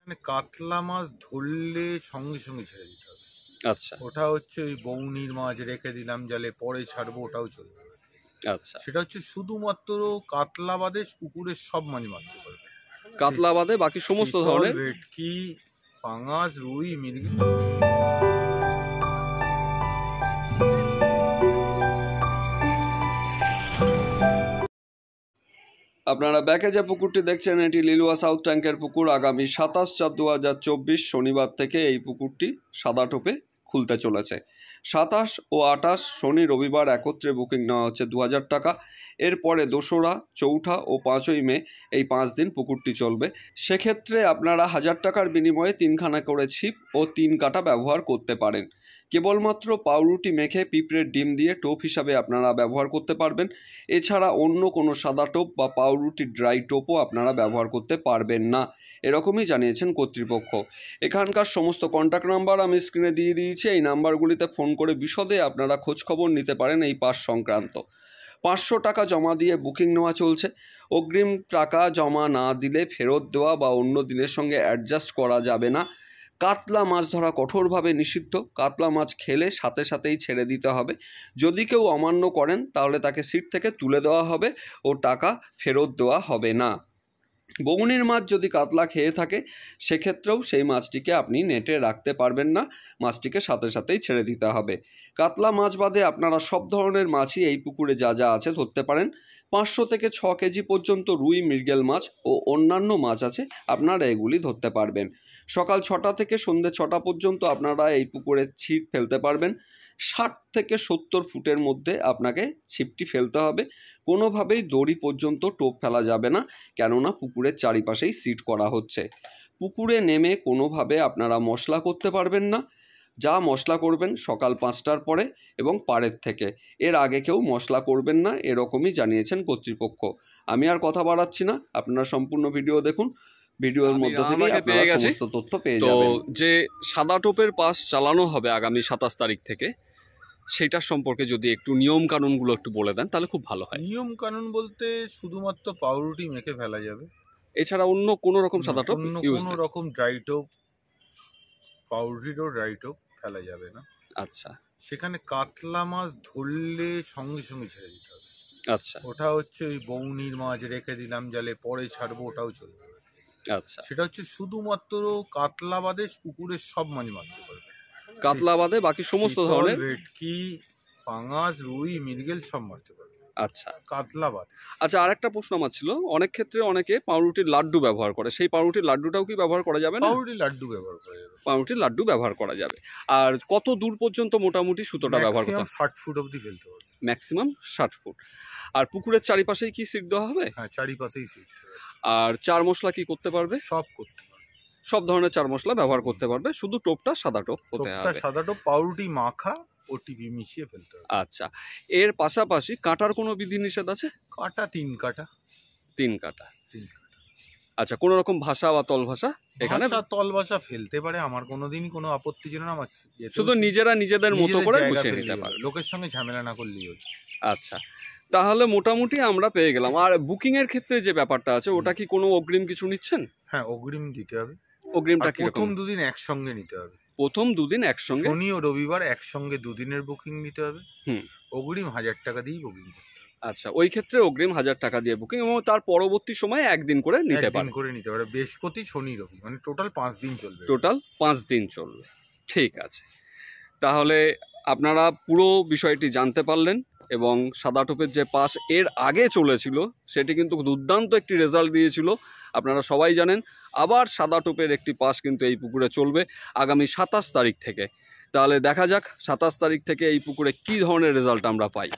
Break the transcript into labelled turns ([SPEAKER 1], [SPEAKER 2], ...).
[SPEAKER 1] মানে কাতলা মাছ ধরলে সঙ্গে সঙ্গে ছেড়ে দিতে হবে।
[SPEAKER 2] আচ্ছা
[SPEAKER 1] ওটা হচ্ছে ওই বৌনির মাছ রেখে দিলাম জালে, পরে ছাড়বো, ওটাও চলবে না।
[SPEAKER 2] আচ্ছা,
[SPEAKER 1] সেটা হচ্ছে শুধুমাত্র কাতলা বাদে পুকুরের সব মাছ মারতে পারবে।
[SPEAKER 2] কাতলা বাদে বাকি সমস্ত
[SPEAKER 1] শীতল,
[SPEAKER 2] ধরনের।
[SPEAKER 1] ভেটকি, পাঙাশ, রুই, মৃগেল।
[SPEAKER 2] আপনারা ব্যাকে যে পুকুরটি দেখছেন এটি লিলুয়া সাউথ ট্যাঙ্কের পুকুর। আগামী 27/4/2024 শনিবার থেকে এই পুকুরটি সাদা টোপে খুলতে চলেছে। 27 ও 28 শনি রবিবার একত্রে বুকিং নেওয়া হচ্ছে 2000 টাকা। এরপরে 2রা, 4ঠা ও 5ই মে এই 5 দিন পুকুরটি চলবে। সেক্ষেত্রে আপনারা 1000 টাকার বিনিময়ে 3খানা করে ছিপ ও 3 কাটা ব্যবহার করতে পারেন। কেবলমাত্র পাউরুটি মেখে পিঁপড়ের ডিম দিয়ে টোপ হিসাবে আপনারা ব্যবহার করতে পারবেন। এছাড়া অন্য কোনো সাদা টোপ বা পাউরুটি ড্রাই টোপও আপনারা ব্যবহার করতে পারবেন না, এরকমই জানিয়েছেন কর্তৃপক্ষ। এখানকার সমস্ত কন্ট্যাক্ট নাম্বার আমি স্ক্রিনে দিয়ে দিয়েছি। এই নাম্বারগুলিতে ফোন করে বিশদে আপনারা খোঁজখবর নিতে পারেন এই পাস সংক্রান্ত। 500 টাকা জমা দিয়ে বুকিং নেওয়া চলছে। অগ্রিম টাকা জমা না দিলে ফেরত দেওয়া বা অন্য দিনের সঙ্গে অ্যাডজাস্ট করা যাবে না। কাতলা মাছ ধরা কঠোরভাবে নিষিদ্ধ। কাতলা মাছ খেলে সাথে সাথেই ছেড়ে দিতে হবে। যদি কেউ অমান্য করেন তাহলে তাকে সিট থেকে তুলে দেওয়া হবে ও টাকা ফেরত দেওয়া হবে না। বগুনির মাছ যদি কাতলা খেয়ে থাকে সেক্ষেত্রেও সেই মাছটিকে আপনি নেটে রাখতে পারবেন না, মাছটিকে সাথে সাথেই ছেড়ে দিতে হবে। কাতলা মাছ বাদে আপনারা সব ধরনের মাছই এই পুকুরে যা যা আছে ধরতে পারেন। 500 থেকে 6 কেজি পর্যন্ত রুই, মৃগেল মাছ ও অন্যান্য মাছ আছে, আপনারা এগুলি ধরতে পারবেন। সকাল 6টা থেকে সন্ধ্যে 6টা পর্যন্ত আপনারা এই পুকুরে ছিপ ফেলতে পারবেন। 60 থেকে 70 ফুটের মধ্যে আপনাকে ছিপটি ফেলতে হবে। কোনোভাবেই দড়ি পর্যন্ত টোপ ফেলা যাবে না, কেননা পুকুরের চারিপাশেই সিট করা হচ্ছে। পুকুরে নেমে কোনোভাবে আপনারা মশলা করতে পারবেন না। যা মশলা করবেন সকাল 5টার পরে এবং পাড়ের থেকে, এর আগে কেউ মশলা করবেন না, এরকমই জানিয়েছেন কর্তৃপক্ষ। আমি আর কথা বাড়াচ্ছি না, আপনারা সম্পূর্ণ ভিডিও দেখুন। ভিডিওর মধ্য থেকে আপনারা সমস্ত তথ্য পেয়ে যাবেন। যে সাদা টোপের পাস চালানো হবে আগামী 27 তারিখ থেকে, সেটার সম্পর্কে যদি একটু নিয়ম কানুনগুলো একটু বলে দেন তাহলে খুব ভালো হয়।
[SPEAKER 1] নিয়ম কানুন বলতে শুধুমাত্র পাউরুটি মেখে ফেলা যাবে,
[SPEAKER 2] এছাড়া অন্য কোনো রকম সাদা টোপ
[SPEAKER 1] কোনো রকম ড্রাই টোপ, পাউরুটিরও ড্রাই টোপ ফেলা যাবে না।
[SPEAKER 2] আচ্ছা,
[SPEAKER 1] সেখানে কাতলা মাছ ধরলে সঙ্গে সঙ্গে ছেড়ে দিতে হবে।
[SPEAKER 2] আচ্ছা,
[SPEAKER 1] ওটা হচ্ছে ওই বৌনির মাছ রেখে দিলাম জালে, পরে ছাড়বো, ওটাও চলবে না।
[SPEAKER 2] আচ্ছা,
[SPEAKER 1] সেটা হচ্ছে শুধুমাত্র কাতলা বাদে পুকুরের সব মাছ মারতে পারবে।
[SPEAKER 2] কাতলা বাদে বাকি সমস্ত ধরনের,
[SPEAKER 1] ভেটকি, পাঙাশ, রুই, মৃগেল সব মারতে পারবে।
[SPEAKER 2] আচ্ছা,
[SPEAKER 1] কাতলা বাদে।
[SPEAKER 2] আচ্ছা, আরেকটা প্রশ্ন আমার ছিল, অনেক ক্ষেত্রে অনেকে পাউরুটির লাড্ডু ব্যবহার করে, সেই পাউরুটির লাড্ডুটাও কি ব্যবহার করা যাবে না?
[SPEAKER 1] পাউরুটির লাড্ডু ব্যবহার করা যাবে।
[SPEAKER 2] পাউরুটির লাড্ডু ব্যবহার করা যাবে। আর কত দূর পর্যন্ত মোটামুটি সুতোটা ব্যবহার করতে?
[SPEAKER 1] 60 ফুট অবধি ফেলতে হবে।
[SPEAKER 2] Maximum 60 foot. আর পুকুরের চারিপাশেই কি সিট দেওয়া হবে?
[SPEAKER 1] হ্যাঁ, চারিপাশেই সিট।
[SPEAKER 2] আর চার মশলা কি করতে পারবে?
[SPEAKER 1] সব করতে পারবে,
[SPEAKER 2] সব ধরনের চার মশলা ব্যবহার করতে পারবে, শুধু টোপটা সাদা টোপ হতে হবে।
[SPEAKER 1] সাদা টোপ, পাউরুটি মাখা ও টিভি মিশিয়ে ফেলতে হবে।
[SPEAKER 2] আচ্ছা, এর পাশাপাশি কাটার কোনো বিধিনিষেধ আছে?
[SPEAKER 1] কাটা 3 কাটা।
[SPEAKER 2] 3 কাটা। আচ্ছা, কোনো রকম ভাষা বা তল ভাষা এখানে?
[SPEAKER 1] তল ভাষা ফেলতে পারে, আমার কোনোদিনই কোনো আপত্তি ছিল না। আমার
[SPEAKER 2] শুধু নিজেরা নিজেদের মতো করে গুছিয়ে নিতে পারে,
[SPEAKER 1] লোকের সঙ্গে ঝামেলা না করলেই হলো।
[SPEAKER 2] আচ্ছা, তাহলে মোটামুটি আমরা পেয়ে গেলাম। আর বুকিং এর ক্ষেত্রে যে ব্যাপারটা আছে, ওটা কি কোনো অগ্রিম কিছু নিচ্ছেন?
[SPEAKER 1] হ্যাঁ, অগ্রিম দিতে হবে।
[SPEAKER 2] অগ্রিমটা কি?
[SPEAKER 1] প্রথম 2 দিন একসঙ্গে নিতে হবে।
[SPEAKER 2] প্রথম 2 দিন একসঙ্গে,
[SPEAKER 1] শনি ও রবিবার একসঙ্গে 2 দিনের বুকিং নিতে হবে। অগ্রিম 1000 টাকা দিয়ে বুকিং করতে হবে।
[SPEAKER 2] আচ্ছা, ওই ক্ষেত্রে অগ্রিম 1000 টাকা দিয়ে বুকিং, এবং তার পরবর্তী সময় একদিন করে নিতে পারে।
[SPEAKER 1] বৃহস্পতি, শনি, রবি, মানে টোটাল 5 দিন চলবে।
[SPEAKER 2] টোটাল 5 দিন চলবে। ঠিক আছে, তাহলে আপনারা পুরো বিষয়টি জানতে পারলেন। এবং সাদা টোপের যে পাস এর আগে চলেছিল সেটি কিন্তু দুর্দান্ত একটি রেজাল্ট দিয়েছিল, আপনারা সবাই জানেন। আবার সাদা টোপের একটি পাস কিন্তু এই পুকুরে চলবে আগামী 27 তারিখ থেকে। তাহলে দেখা যাক 27 তারিখ থেকে এই পুকুরে কী ধরনের রেজাল্ট আমরা পাই।